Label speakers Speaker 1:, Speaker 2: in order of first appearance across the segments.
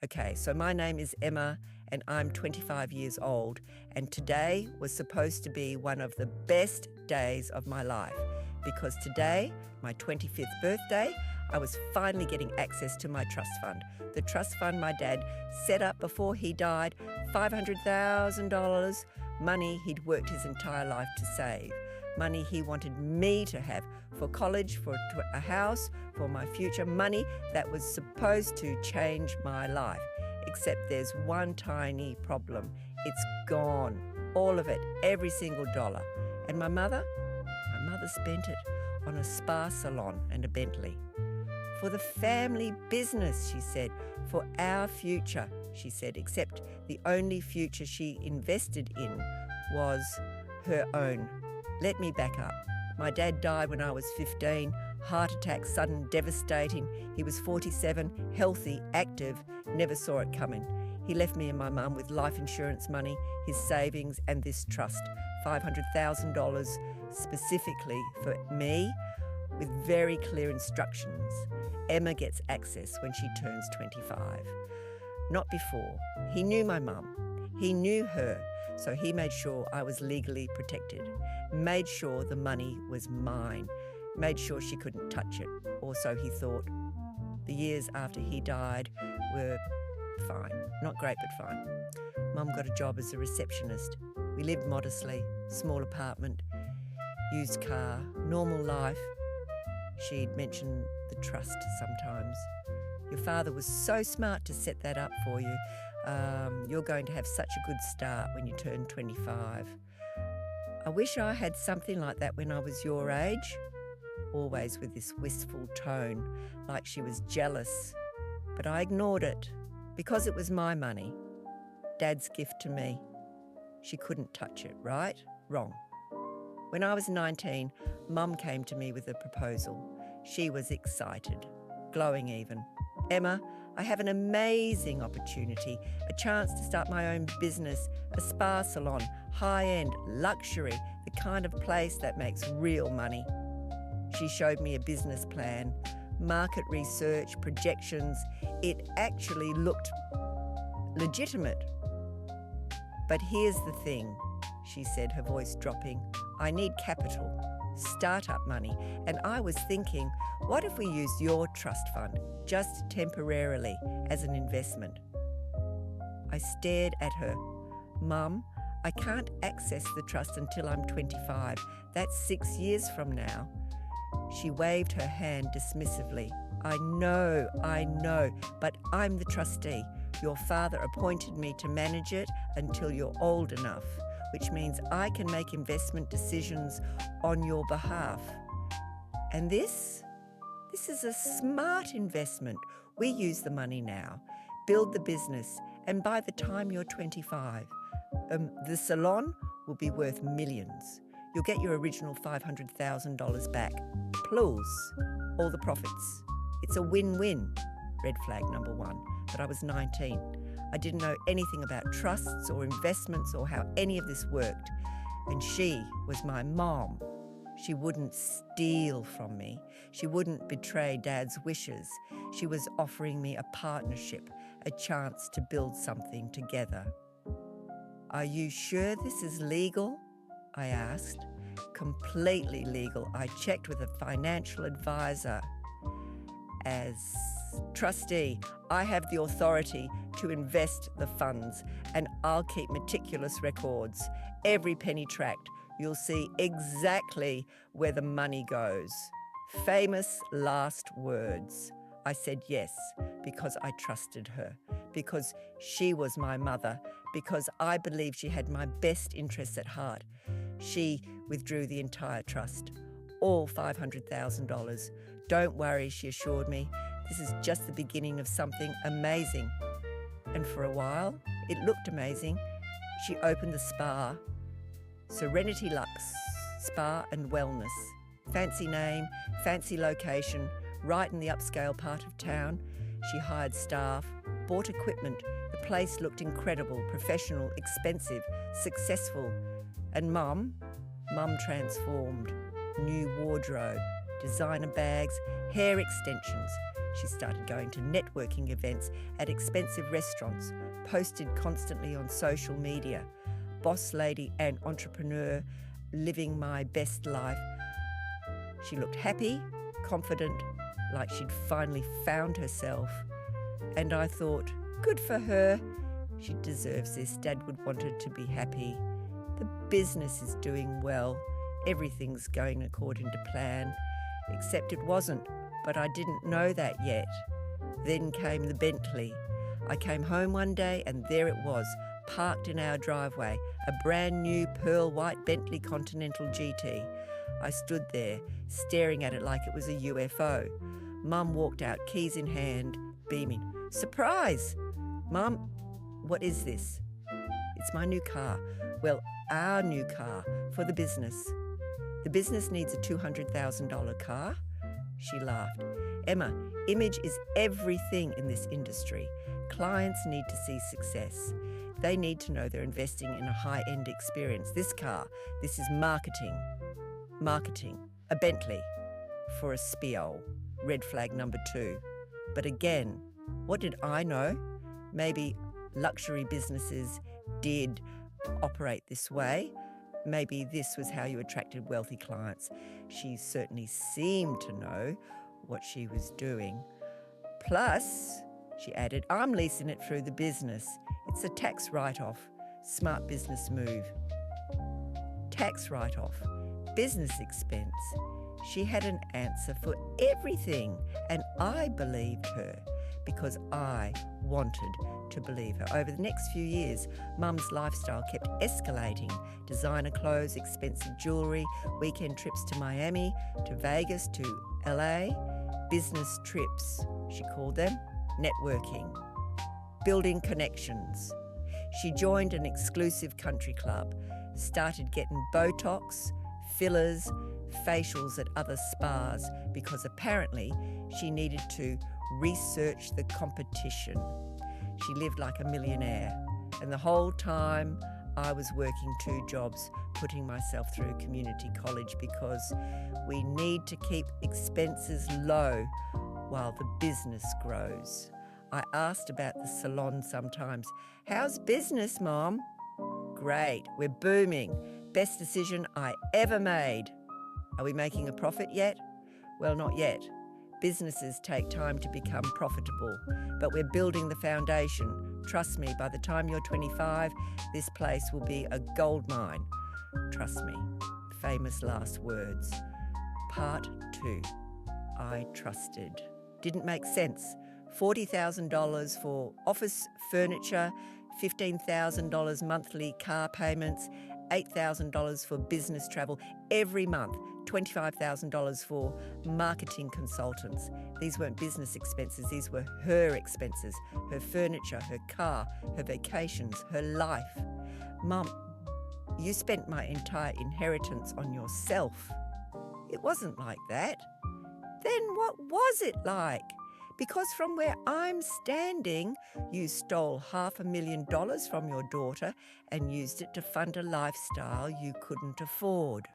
Speaker 1: Okay, so my name is Emma and I'm 25 years old, and today was supposed to be one of the best days of my life because today, my 25th birthday, I was finally getting access to my trust fund. The trust fund my dad set up before he died, $500,000, money he'd worked his entire life to save, money he wanted me to have for college, for a house, for my future, money that was supposed to change my life. Except there's one tiny problem. It's gone. All of it, every single dollar. And my mother spent it on a spa salon and a Bentley. For the family business, she said. For our future, she said, except the only future she invested in was her own. Let me back up. My dad died when I was 15, heart attack, sudden, devastating. He was 47, healthy, active, never saw it coming. He left me and my mum with life insurance money, his savings and this trust, $500,000 specifically for me, with very clear instructions. Emma gets access when she turns 25. Not before. He knew my mum. He knew her, so he made sure I was legally protected, made sure the money was mine, made sure she couldn't touch it, or so he thought. The years after he died were fine. Not great, but fine. Mum got a job as a receptionist. We lived modestly, small apartment, used car, normal life. She'd mention the trust sometimes. Your father was so smart to set that up for you. You're going to have such a good start when you turn 25. I wish I had something like that when I was your age. Always with this wistful tone, like she was jealous. But I ignored it because it was my money. Dad's gift to me. She couldn't touch it, right? Wrong. When I was 19, Mum came to me with a proposal. She was excited, glowing even. Emma, I have an amazing opportunity, a chance to start my own business, a spa salon, high-end, luxury, the kind of place that makes real money. She showed me a business plan, market research, projections. It actually looked legitimate. But here's the thing, she said, her voice dropping. I need capital, start-up money. And I was thinking, what if we used your trust fund, just temporarily, as an investment? I stared at her. Mum, I can't access the trust until I'm 25. That's 6 years from now. She waved her hand dismissively. I know, but I'm the trustee. Your father appointed me to manage it until you're old enough, which means I can make investment decisions on your behalf. And this is a smart investment. We use the money now, build the business, and by the time you're 25, the salon will be worth millions. You'll get your original $500,000 back, plus all the profits. It's a win-win. Red flag number one. But I was 19. I didn't know anything about trusts or investments or how any of this worked. And she was my mom. She wouldn't steal from me. She wouldn't betray Dad's wishes. She was offering me a partnership, a chance to build something together. Are you sure this is legal? I asked. Completely legal. I checked with a financial advisor. As trustee, I have the authority to invest the funds, and I'll keep meticulous records. Every penny tracked. You'll see exactly where the money goes. Famous last words. I said yes, because I trusted her, because she was my mother, because I believed she had my best interests at heart. She withdrew the entire trust, all $500,000. Don't worry, she assured me. This is just the beginning of something amazing. And for a while, it looked amazing. She opened the spa, Serenity Lux Spa and Wellness. Fancy name, fancy location, right in the upscale part of town. She hired staff, bought equipment. The place looked incredible, professional, expensive, successful. And Mum transformed. New wardrobe, designer bags, hair extensions. She started going to networking events at expensive restaurants, posted constantly on social media. Boss lady and entrepreneur, living my best life. She looked happy, confident, like she'd finally found herself. And I thought, good for her. She deserves this. Dad would want her to be happy. The business is doing well. Everything's going according to plan. Except it wasn't, but I didn't know that yet. Then came the Bentley. I came home one day and there it was, parked in our driveway, a brand new pearl white Bentley Continental GT. I stood there, staring at it like it was a UFO. Mum walked out, keys in hand, beaming. Surprise! Mum, what is this? It's my new car. Well, our new car for the business. The business needs a $200,000 car. She laughed. Emma, image is everything in this industry. Clients need to see success. They need to know they're investing in a high-end experience. This car, this is marketing. Marketing. A Bentley. For a Speol. Red flag number 2. But again, what did I know? Maybe luxury businesses did operate this way. Maybe this was how you attracted wealthy clients. She certainly seemed to know what she was doing. Plus, she added, I'm leasing it through the business. It's a tax write-off. Smart business move. Tax write-off. Business expense. She had an answer for everything, and I believed her because I wanted to believe her. Over the next few years, Mum's lifestyle kept escalating. Designer clothes, expensive jewellery, weekend trips to Miami, to Vegas, to LA, business trips, she called them, networking, building connections. She joined an exclusive country club, started getting Botox, fillers, facials at other spas because apparently she needed to research the competition. She lived like a millionaire, and the whole time I was working 2 jobs, putting myself through community college because we need to keep expenses low while the business grows. I asked about the salon sometimes. How's business, Mom? Great, we're booming. Best decision I ever made. Are we making a profit yet? Well, not yet. Businesses take time to become profitable, but we're building the foundation. Trust me, by the time you're 25, this place will be a gold mine. Trust me. Famous last words. Part 2. I trusted. Didn't make sense. $40,000 for office furniture, $15,000 monthly car payments, $8,000 for business travel every month, $25,000 for marketing consultants. These weren't business expenses, these were her expenses, her furniture, her car, her vacations, her life. Mum, you spent my entire inheritance on yourself. It wasn't like that. Then what was it like? Because from where I'm standing, you stole $500,000 from your daughter and used it to fund a lifestyle you couldn't afford.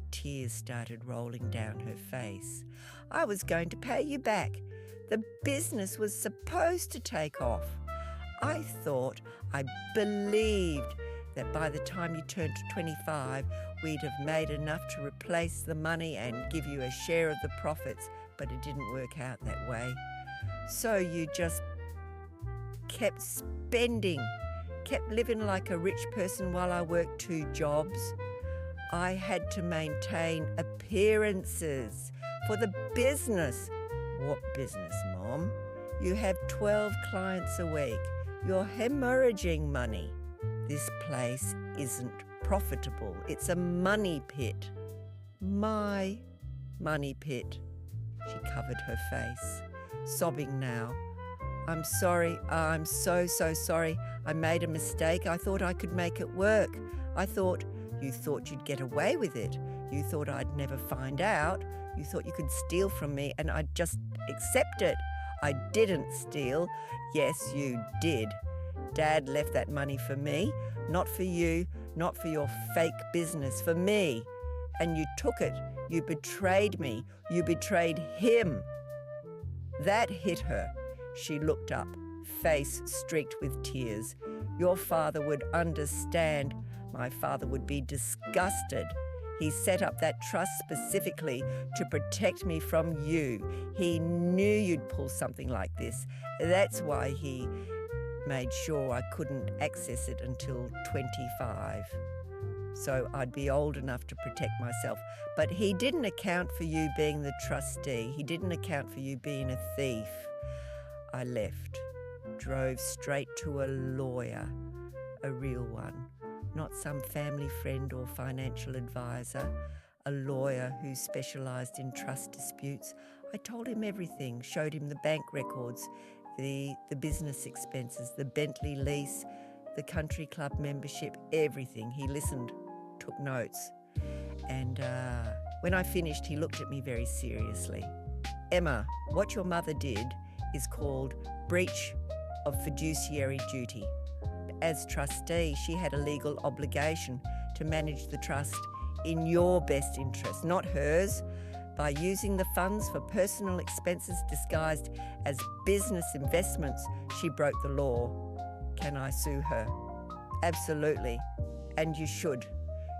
Speaker 1: Tears started rolling down her face. I was going to pay you back. The business was supposed to take off. I thought, I believed that by the time you turned 25, we'd have made enough to replace the money and give you a share of the profits, but it didn't work out that way. So you just kept spending, kept living like a rich person while I worked 2 jobs. I had to maintain appearances for the business. What business, Mom? You have 12 clients a week. You're hemorrhaging money. This place isn't profitable. It's a money pit. My money pit. She covered her face, sobbing now. I'm sorry. I'm so sorry. I made a mistake. I thought I could make it work. You thought you'd get away with it. You thought I'd never find out. You thought you could steal from me and I'd just accept it. I didn't steal. Yes, you did. Dad left that money for me, not for you, not for your fake business, for me. And you took it. You betrayed me. You betrayed him. That hit her. She looked up, face streaked with tears. Your father would understand. My father would be disgusted. He set up that trust specifically to protect me from you. He knew you'd pull something like this. That's why he made sure I couldn't access it until 25. So I'd be old enough to protect myself. But he didn't account for you being the trustee. He didn't account for you being a thief. I left, drove straight to a lawyer, a real one. Not some family friend or financial advisor, a lawyer who specialised in trust disputes. I told him everything, showed him the bank records, the business expenses, the Bentley lease, the country club membership, everything. He listened, took notes. And when I finished, he looked at me very seriously. Emma, what your mother did is called breach of fiduciary duty. As trustee, she had a legal obligation to manage the trust in your best interest, not hers. By using the funds for personal expenses disguised as business investments, she broke the law. Can I sue her? Absolutely, and you should.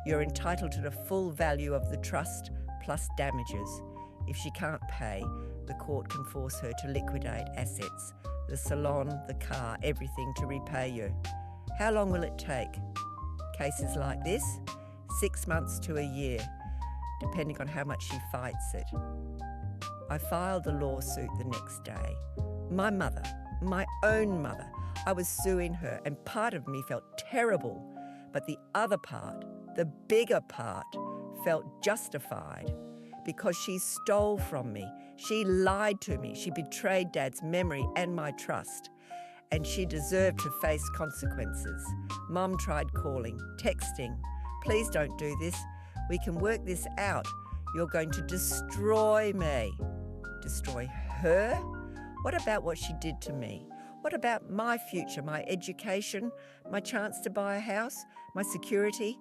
Speaker 1: You're entitled to the full value of the trust plus damages. If she can't pay, the court can force her to liquidate assets, the salon, the car, everything to repay you. How long will it take? Cases like this, 6 months to a year, depending on how much she fights it. I filed the lawsuit the next day. My mother, my own mother, I was suing her, and part of me felt terrible, but the other part, the bigger part, felt justified because she stole from me. She lied to me. She betrayed Dad's memory and my trust. And she deserved to face consequences. Mum tried calling, texting. Please don't do this. We can work this out. You're going to destroy me. Destroy her? What about what she did to me? What about my future, my education, my chance to buy a house, my security?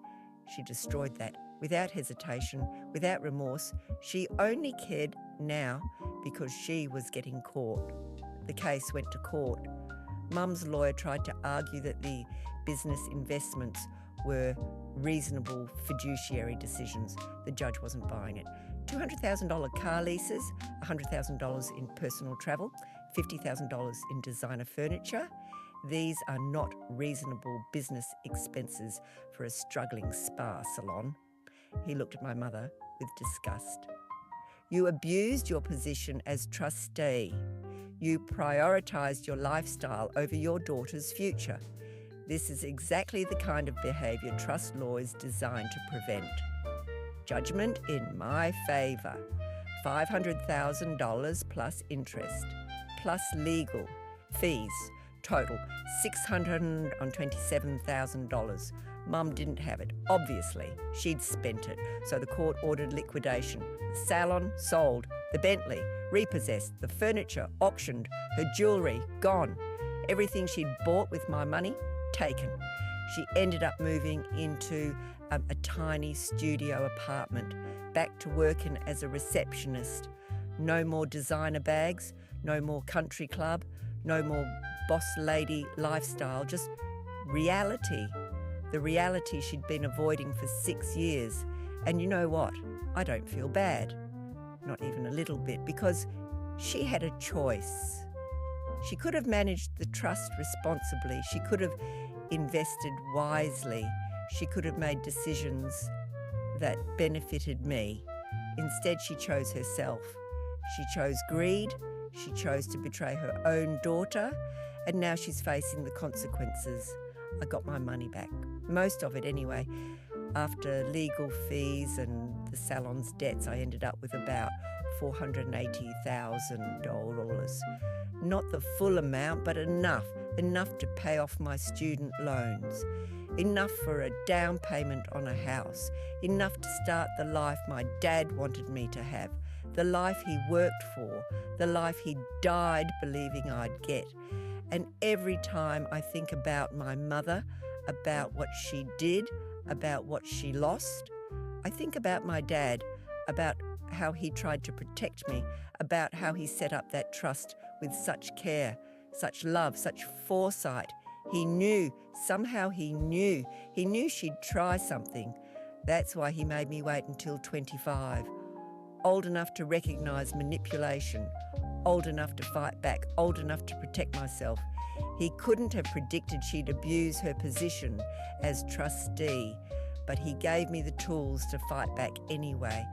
Speaker 1: She destroyed that without hesitation, without remorse. She only cared now because she was getting caught. The case went to court. Mum's lawyer tried to argue that the business investments were reasonable fiduciary decisions. The judge wasn't buying it. $200,000 car leases, $100,000 in personal travel, $50,000 in designer furniture. These are not reasonable business expenses for a struggling spa salon. He looked at my mother with disgust. You abused your position as trustee. You prioritised your lifestyle over your daughter's future. This is exactly the kind of behaviour trust law is designed to prevent. Judgment in my favour. $500,000 plus interest, plus legal fees, total $627,000. Mum didn't have it. Obviously, she'd spent it. So the court ordered liquidation. The salon sold. The Bentley repossessed. The furniture auctioned. Her jewellery gone. Everything she'd bought with my money taken. She ended up moving into a tiny studio apartment, back to working as a receptionist. No more designer bags, no more country club, no more boss lady lifestyle, just reality. The reality she'd been avoiding for 6 years. And you know what? I don't feel bad. Not even a little bit, because she had a choice. She could have managed the trust responsibly. She could have invested wisely. She could have made decisions that benefited me. Instead, she chose herself. She chose greed. She chose to betray her own daughter. And now she's facing the consequences. I got my money back. Most of it anyway. After legal fees and the salon's debts, I ended up with about $480,000. Not the full amount, but enough to pay off my student loans, enough for a down payment on a house, enough to start the life my dad wanted me to have, the life he worked for, the life he died believing I'd get. And every time I think about my mother, about what she did, about what she lost, I think about my dad, about how he tried to protect me, about how he set up that trust with such care, such love, such foresight. He knew, somehow he knew she'd try something. That's why he made me wait until 25. Old enough to recognise manipulation, old enough to fight back, old enough to protect myself. He couldn't have predicted she'd abuse her position as trustee, but he gave me the tools to fight back anyway.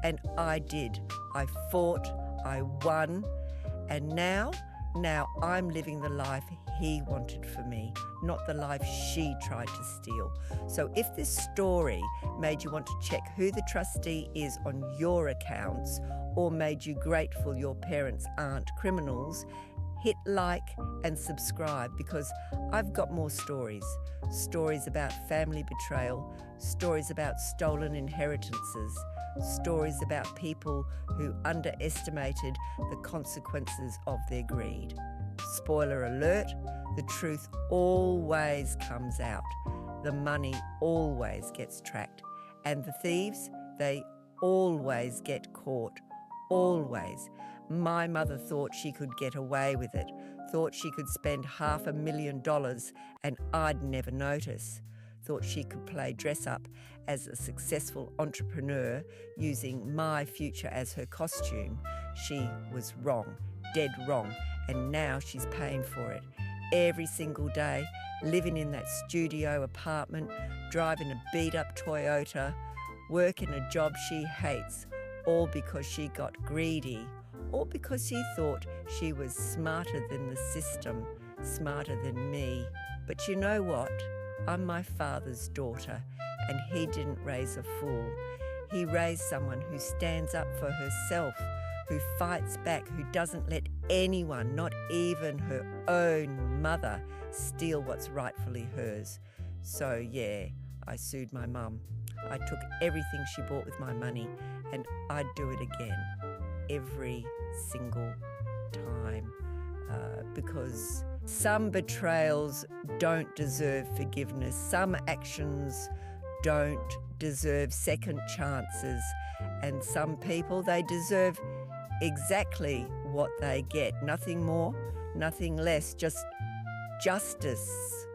Speaker 1: And I did. I fought, I won, and now I'm living the life he wanted for me, not the life she tried to steal. So if this story made you want to check who the trustee is on your accounts, or made you grateful your parents aren't criminals, hit like and subscribe, because I've got more stories. Stories about family betrayal, stories about stolen inheritances, stories about people who underestimated the consequences of their greed. Spoiler alert, the truth always comes out. The money always gets tracked. And the thieves, they always get caught. Always. My mother thought she could get away with it, thought she could spend $500,000 and I'd never notice, thought she could play dress up as a successful entrepreneur using my future as her costume. She was wrong, dead wrong, and now she's paying for it. Every single day, living in that studio apartment, driving a beat-up Toyota, working a job she hates, all because she got greedy, all because she thought she was smarter than the system, smarter than me. But you know what? I'm my father's daughter, and he didn't raise a fool. He raised someone who stands up for herself, who fights back, who doesn't let anyone, not even her own mother, steal what's rightfully hers. So yeah, I sued my mum. I took everything she bought with my money, and I'd do it again, every single time, because some betrayals don't deserve forgiveness. Some actions don't deserve second chances, and some people, they deserve exactly what they get. Nothing more, nothing less, just justice.